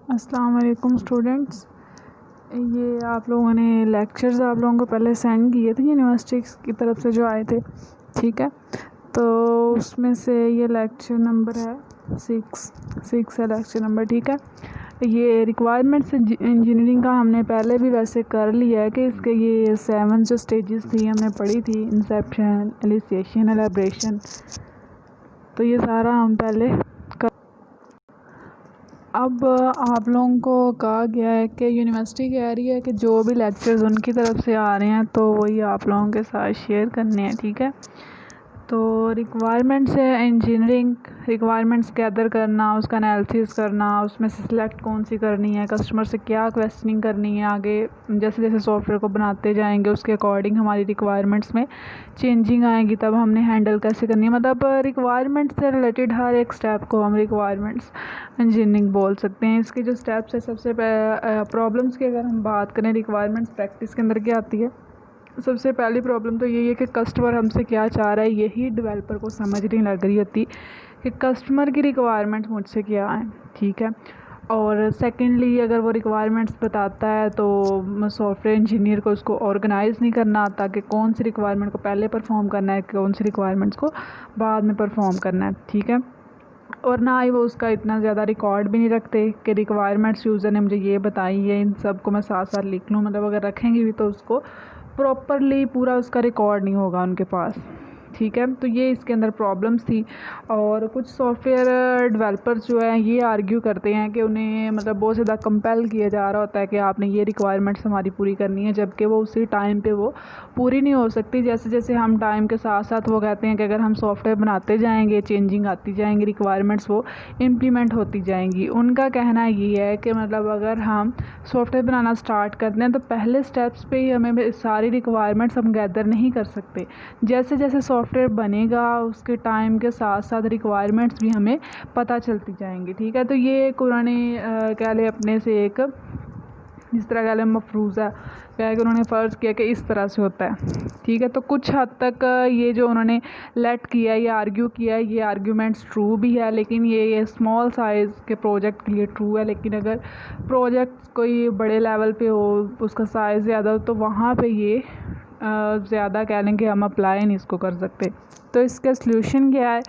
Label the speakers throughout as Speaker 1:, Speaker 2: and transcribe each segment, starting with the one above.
Speaker 1: अस्सलाम वालेकुम स्टूडेंट्स। ये आप लोगों ने लेक्चर्स आप लोगों को पहले सेंड किए थे यूनिवर्सिटी की तरफ से जो आए थे, ठीक है। तो उसमें से ये लेक्चर नंबर है सिक्स है लेक्चर नंबर, ठीक है। ये रिक्वायरमेंट्स इंजीनियरिंग का हमने पहले भी वैसे कर लिया है कि इसके ये 7 जो स्टेजेस थी हमने पढ़ी थी, इंसेप्शन, इनिशिएशन, एलैबोरेशन। तो ये सारा हम पहले अब आप लोगों को कहा गया है कि यूनिवर्सिटी कह रही है कि जो भी लेक्चर्स उनकी तरफ से आ रहे हैं तो वही आप लोगों के साथ शेयर करने हैं, ठीक है। तो रिक्वायरमेंट्स है इंजीनियरिंग, रिक्वायरमेंट्स गैदर करना, उसका एनालिसिस करना, उसमें से सिलेक्ट कौन सी करनी है, कस्टमर से क्या क्वेश्चनिंग करनी है। आगे जैसे जैसे सॉफ्टवेयर को बनाते जाएंगे उसके अकॉर्डिंग हमारी रिक्वायरमेंट्स में चेंजिंग आएगी, तब हमने हैंडल कैसे करनी है। मतलब रिक्वायरमेंट्स से रिलेटेड हर एक स्टेप को हम रिक्वायरमेंट्स इंजीनियरिंग बोल सकते हैं। इसके जो स्टेप्स है, सबसे प्रॉब्लम्स की अगर हम बात करें रिक्वायरमेंट्स प्रैक्टिस के अंदर क्या आती है, सबसे पहली प्रॉब्लम तो यही है कि कस्टमर हमसे क्या चाह रहा है, यही डेवलपर को समझ नहीं लग रही होती कि कस्टमर की रिक्वायरमेंट्स मुझसे क्या है, ठीक है। और सेकेंडली अगर वो रिक्वायरमेंट्स बताता है तो सॉफ्टवेयर इंजीनियर को उसको ऑर्गेनाइज़ नहीं करना आता कि कौन सी रिक्वायरमेंट को पहले परफॉर्म करना है, कौन सी रिक्वायरमेंट्स को बाद में परफॉर्म करना है, ठीक है। और ना ही वो उसका इतना ज़्यादा रिकॉर्ड भी नहीं रखते कि रिक्वायरमेंट्स यूज़र ने मुझे ये बताई है, इन सब को मैं साथ साथ लिख लूँ। मतलब अगर रखेंगे भी तो उसको प्रॉपरली पूरा उसका रिकॉर्ड नहीं होगा उनके पास, ठीक है। तो ये इसके अंदर प्रॉब्लम्स थी। और कुछ सॉफ्टवेयर डेवलपर्स जो हैं ये आर्ग्यू करते हैं कि उन्हें मतलब बहुत ज़्यादा कंपेल किया जा रहा होता है कि आपने ये रिक्वायरमेंट्स हमारी पूरी करनी है, जबकि वो उसी टाइम पे वो पूरी नहीं हो सकती। जैसे जैसे हम टाइम के साथ साथ वो कहते हैं कि अगर हम सॉफ्टवेयर बनाते जाएंगे, चेंजिंग आती जाएंगी, रिक्वायरमेंट्स वो इम्प्लीमेंट होती जाएंगी। उनका कहना ये है कि मतलब अगर हम सॉफ्टवेयर बनाना स्टार्ट करते हैं तो पहले स्टेप्स पे ही हमें सारी रिक्वायरमेंट्स हम गैदर नहीं कर सकते। जैसे जैसे सॉफ्टवेयर बनेगा उसके टाइम के साथ साथ रिक्वायरमेंट्स भी हमें पता चलती जाएंगी, ठीक है। तो ये कुरान कह लें अपने से एक जिस तरह कह लें मफरूज़ा क्या है कि उन्होंने फ़र्ज़ किया कि इस तरह से होता है, ठीक है। तो कुछ हद तक ये जो उन्होंने लेट किया है, ये आर्ग्यू किया है, ये आर्ग्यूमेंट्स ट्रू भी है, लेकिन ये स्मॉल साइज़ के प्रोजेक्ट के लिए ट्रू है। लेकिन अगर प्रोजेक्ट कोई बड़े लेवल पे हो, उसका साइज़ ज़्यादा हो, तो वहाँ पे ये ज़्यादा कह लें कि हम अप्लाई नहीं इसको कर सकते। तो इसका सल्यूशन क्या है,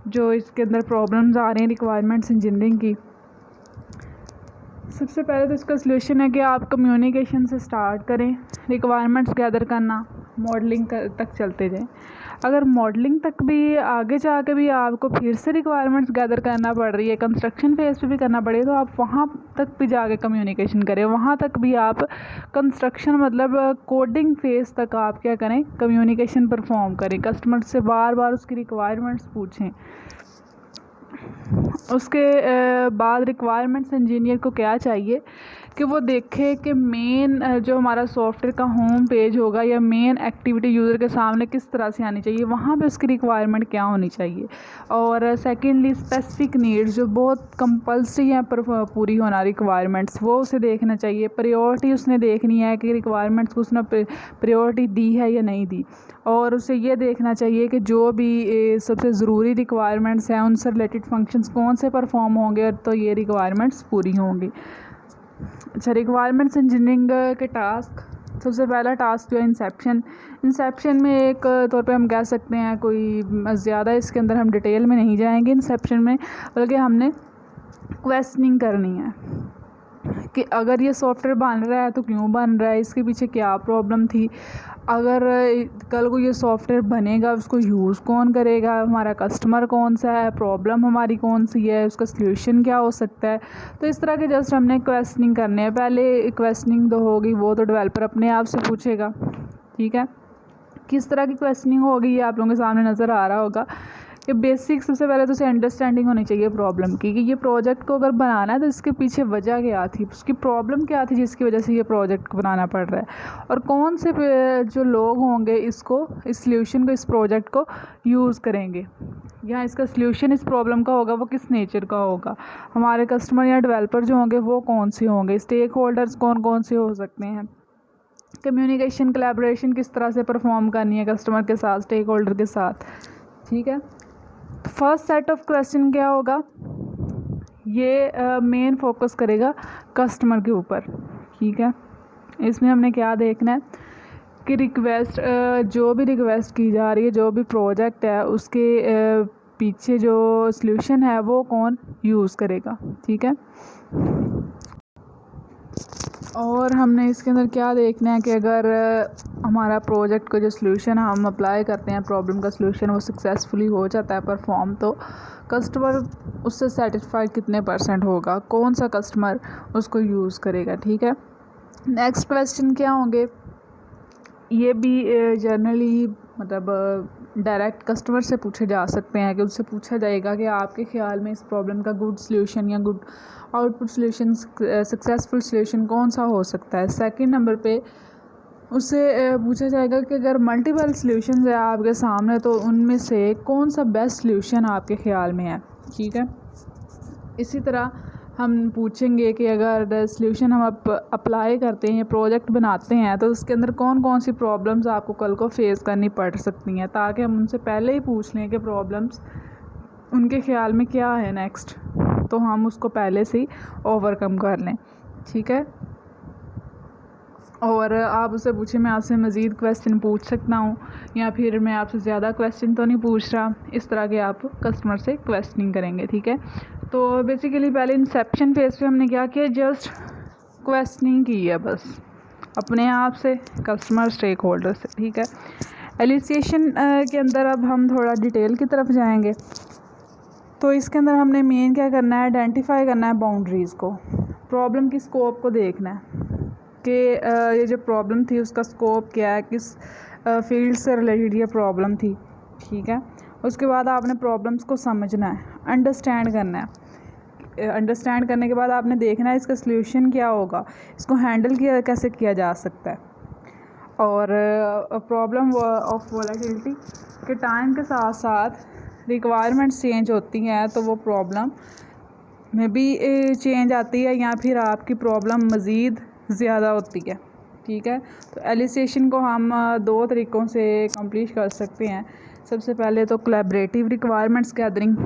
Speaker 1: जो इसके अंदर प्रॉब्लम्स आ रही हैं रिक्वायरमेंट्स इंजीनियरिंग की। सबसे पहले तो इसका सलूशन है कि आप कम्युनिकेशन से स्टार्ट करें, रिक्वायरमेंट्स गैदर करना, मॉडलिंग तक चलते जाएं। अगर मॉडलिंग तक भी आगे जाके भी आपको फिर से रिक्वायरमेंट्स गैदर करना पड़ रही है, कंस्ट्रक्शन फेज़ पे भी करना पड़े, तो आप वहाँ तक भी जाके कम्युनिकेशन करें। वहाँ तक भी आप कंस्ट्रक्शन मतलब कोडिंग फेज़ तक आप क्या करें, कम्युनिकेशन परफॉर्म करें, कस्टमर से बार बार उसकी रिक्वायरमेंट्स पूछें। उसके बाद रिक्वायरमेंट्स इंजीनियर को क्या चाहिए कि वो देखे कि मेन जो हमारा सॉफ्टवेयर का होम पेज होगा या मेन एक्टिविटी यूज़र के सामने किस तरह से आनी चाहिए, वहाँ पे उसकी रिक्वायरमेंट क्या होनी चाहिए। और सेकेंडली स्पेसिफिक नीड्स जो बहुत कंपल्सरी हैं पर पूरी होना रिक्वायरमेंट्स, वो उसे देखना चाहिए। प्रायोरिटी उसने देखनी है कि रिक्वायरमेंट्स को उसने प्रायोरिटी दी है या नहीं दी। और उसे ये देखना चाहिए कि जो भी सबसे ज़रूरी रिक्वायरमेंट्स हैं उनसे रिलेटेड फंक्शंस कौन से परफॉर्म होंगे तो ये रिक्वायरमेंट्स पूरी होंगी। अच्छा, रिक्वायरमेंट्स इंजीनियरिंग के टास्क, सबसे पहला टास्क जो है इंसेप्शन में एक तौर पे हम कह सकते हैं, कोई ज़्यादा इसके अंदर हम डिटेल में नहीं जाएंगे इंसेप्शन में, बल्कि हमने क्वेश्चनिंग करनी है कि अगर ये सॉफ्टवेयर बन रहा है तो क्यों बन रहा है, इसके पीछे क्या प्रॉब्लम थी, अगर कल को ये सॉफ्टवेयर बनेगा उसको यूज़ कौन करेगा, हमारा कस्टमर कौन सा है, प्रॉब्लम हमारी कौन सी है, उसका सल्यूशन क्या हो सकता है। तो इस तरह के जस्ट हमने क्वेश्चनिंग करने हैं। पहले क्वेश्चनिंग तो होगी वो तो डेवलपर अपने आप से पूछेगा, ठीक है। किस तरह की क्वेश्चनिंग होगी ये आप लोगों के सामने नज़र आ रहा होगा कि बेसिक सबसे पहले तो उसे अंडरस्टैंडिंग होनी चाहिए प्रॉब्लम की, कि ये प्रोजेक्ट को अगर बनाना है तो इसके पीछे वजह क्या थी, उसकी प्रॉब्लम क्या थी जिसकी वजह से ये प्रोजेक्ट को बनाना पड़ रहा है, और कौन से जो लोग होंगे इसको, इस सल्यूशन को, इस प्रोजेक्ट को यूज़ करेंगे, या इसका सल्यूशन इस प्रॉब्लम का होगा वो किस नेचर का होगा, हमारे कस्टमर या डेवलपर जो होंगे वो कौन से होंगे, स्टेक होल्डर्स कौन कौन से हो सकते हैं, कम्युनिकेशन कोलैबोरेशन किस तरह से परफॉर्म करनी है कस्टमर के साथ, स्टेक होल्डर के साथ, ठीक है। फर्स्ट सेट ऑफ क्वेश्चन क्या होगा, ये मेन फोकस करेगा कस्टमर के ऊपर, ठीक है। इसमें हमने क्या देखना है कि रिक्वेस्ट, जो भी रिक्वेस्ट की जा रही है, जो भी प्रोजेक्ट है, उसके पीछे जो सॉल्यूशन है वो कौन यूज़ करेगा, ठीक है। और हमने इसके अंदर क्या देखना है कि अगर हमारा प्रोजेक्ट का जो सॉल्यूशन हम अप्लाई करते हैं, प्रॉब्लम का सॉल्यूशन, वो सक्सेसफुली हो जाता है परफॉर्म, तो कस्टमर उससे सेटिस्फाइड कितने % होगा, कौन सा कस्टमर उसको यूज़ करेगा, ठीक है। नेक्स्ट क्वेश्चन क्या होंगे, ये भी जनरली मतलब डायरेक्ट कस्टमर से पूछे जा सकते हैं, कि उससे पूछा जाएगा कि आपके ख़्याल में इस प्रॉब्लम का गुड सॉल्यूशन या good output solution, successful solution कौन सा हो सकता है। सेकंड नंबर पे उससे पूछा जाएगा कि अगर मल्टीपल सॉल्यूशंस है आपके सामने, तो उनमें से कौन सा बेस्ट सॉल्यूशन आपके ख़्याल में है, ठीक है। इसी तरह हम पूछेंगे कि अगर सॉल्यूशन हम अप्लाई करते हैं, प्रोजेक्ट बनाते हैं, तो उसके अंदर कौन कौन सी प्रॉब्लम्स आपको कल को फेस करनी पड़ सकती हैं, ताकि हम उनसे पहले ही पूछ लें कि प्रॉब्लम्स उनके ख़्याल में क्या है नेक्स्ट, तो हम उसको पहले से ही ओवरकम कर लें, ठीक है। और आप उससे पूछे मैं आपसे मज़ीद क्वेश्चन पूछ सकता हूँ, या फिर मैं आपसे ज़्यादा क्वेश्चन तो नहीं पूछ रहा, इस तरह के आप कस्टमर से क्वेश्चनिंग करेंगे, ठीक है। तो बेसिकली पहले इंसेप्शन फेज पे हमने क्या किया, जस्ट क्वेश्चनिंग की है बस अपने आप से, कस्टमर स्टेक होल्डर से, ठीक है। एलिसिएशन के अंदर अब हम थोड़ा डिटेल की तरफ जाएंगे। तो इसके अंदर हमने मेन क्या करना है, आइडेंटिफाई करना है बाउंड्रीज़ को, प्रॉब्लम की स्कोप को देखना है कि ये जो प्रॉब्लम थी उसका स्कोप क्या है, किस फील्ड से रिलेटेड ये प्रॉब्लम थी, ठीक है। उसके बाद आपने प्रॉब्लम्स को समझना है, अंडरस्टैंड करना है। अंडरस्टैंड करने के बाद आपने देखना है इसका सॉल्यूशन क्या होगा, इसको हैंडल कैसे किया जा सकता है। और प्रॉब्लम ऑफ वोलेटिलिटी के टाइम के साथ साथ रिक्वायरमेंट्स चेंज होती हैं, तो वो प्रॉब्लम में भी चेंज आती है, या फिर आपकी प्रॉब्लम मज़ीद ज़्यादा होती है, ठीक है। तो एलिसिएशन को हम 2 तरीक़ों से कंप्लीट कर सकते हैं। सबसे पहले तो कोलैबोरेटिव रिक्वायरमेंट्स गैदरिंग,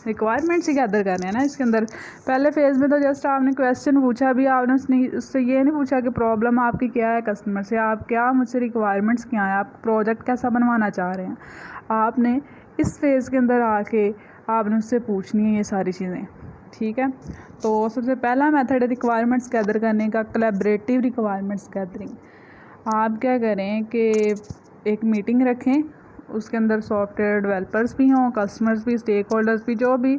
Speaker 1: रिक्वायरमेंट्स ही गैदर करने हैं ना इसके अंदर। पहले फ़ेज़ में तो जस्ट आपने क्वेश्चन पूछा, भी आपने उससे ये नहीं पूछा कि प्रॉब्लम आपकी क्या है कस्टमर से, आप क्या मुझसे रिक्वायरमेंट्स क्या हैं, आप प्रोजेक्ट कैसा बनवाना चाह रहे हैं। आपने इस फेज़ के अंदर आके आपने उससे पूछनी है ये सारी चीज़ें, ठीक है। तो सबसे पहला मेथड है रिक्वायरमेंट्स गैदर करने का, कोलैबोरेटिव रिक्वायरमेंट्स गैदरिंग। आप क्या करें कि एक मीटिंग रखें, उसके अंदर सॉफ्टवेयर डेवलपर्स भी हों, कस्टमर्स भी, स्टेक होल्डर्स भी, जो भी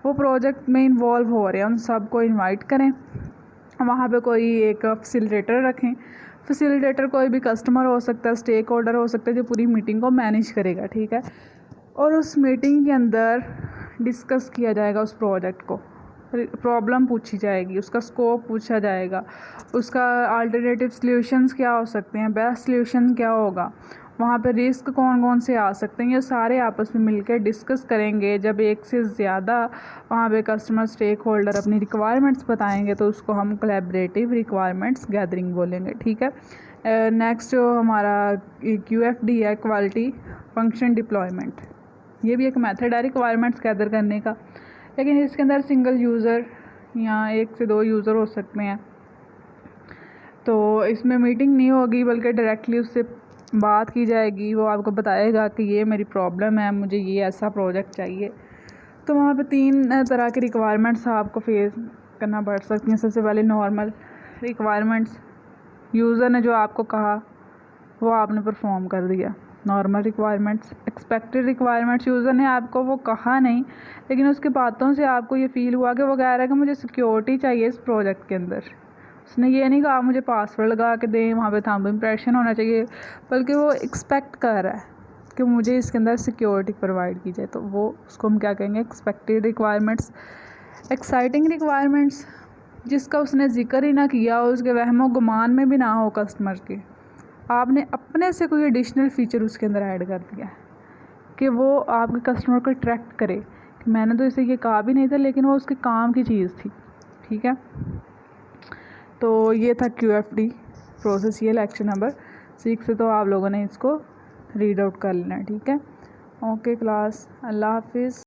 Speaker 1: वो प्रोजेक्ट में इन्वॉल्व हो रहे हैं उन सबको इनवाइट करें। वहाँ पे कोई एक फैसिलिटेटर रखें, फैसिलिटेटर कोई भी कस्टमर हो सकता है, स्टेक होल्डर हो सकता है, जो पूरी मीटिंग को मैनेज करेगा, ठीक है। और उस मीटिंग के अंदर डिस्कस किया जाएगा उस प्रोजेक्ट को, प्रॉब्लम पूछी जाएगी, उसका स्कोप पूछा जाएगा, उसका अल्टरनेटिव सॉल्यूशंस क्या हो सकते हैं, बेस्ट सॉल्यूशन क्या होगा, वहाँ पे रिस्क कौन कौन से आ सकते हैं, ये सारे आपस में मिलकर डिस्कस करेंगे। जब एक से ज़्यादा वहाँ पे कस्टमर स्टेक होल्डर अपनी रिक्वायरमेंट्स बताएंगे, तो उसको हम कोलैबोरेटिव रिक्वायरमेंट्स गैदरिंग बोलेंगे, ठीक है। नेक्स्ट जो हमारा QFD है, क्वालिटी फंक्शन डिप्लॉयमेंट, ये भी एक मेथड है रिक्वायरमेंट्स गैदर करने का, लेकिन इसके अंदर सिंगल यूज़र या 1 से 2 यूज़र हो सकते हैं। तो इसमें मीटिंग नहीं होगी, बल्कि डायरेक्टली उससे बात की जाएगी, वो आपको बताएगा कि ये मेरी प्रॉब्लम है, मुझे ये ऐसा प्रोजेक्ट चाहिए। तो वहाँ पे 3 तरह की रिक्वायरमेंट्स आपको फेस करना पड़ सकती हैं। सबसे पहले नॉर्मल रिक्वायरमेंट्स, यूज़र ने जो आपको कहा वो आपने परफॉर्म कर दिया, normal requirements. Expected requirements, user ने आपको वो कहा नहीं, लेकिन उसकी बातों से आपको ये फ़ील हुआ कि वो कह रहा है कि मुझे सिक्योरिटी चाहिए इस प्रोजेक्ट के अंदर। उसने ये नहीं कहा मुझे पासवर्ड लगा के दें, वहाँ पे थंब इम्प्रेशन होना चाहिए, बल्कि वो एक्सपेक्ट कर रहा है कि मुझे इसके अंदर सिक्योरिटी प्रोवाइड की जाए, तो वो उसको हम क्या कहेंगे, एक्सपेक्टेड रिक्वायरमेंट्स। एक्साइटिंग रिक्वायरमेंट्स, जिसका उसने ज़िक्र ही ना किया हो, उसके वहमो गुमान में भी ना हो कस्टमर के, आपने अपने से कोई एडिशनल फ़ीचर उसके अंदर ऐड कर दिया है कि वो आपके कस्टमर को अट्रैक्ट करे, कि मैंने तो इसे ये कहा भी नहीं था, लेकिन वो उसके काम की चीज़ थी, ठीक है। तो ये था QFD प्रोसेस, ये लेक्चर नंबर 6 से तो आप लोगों ने इसको रीड आउट कर लेना, ठीक है। ओके क्लास, अल्लाह हाफिज़।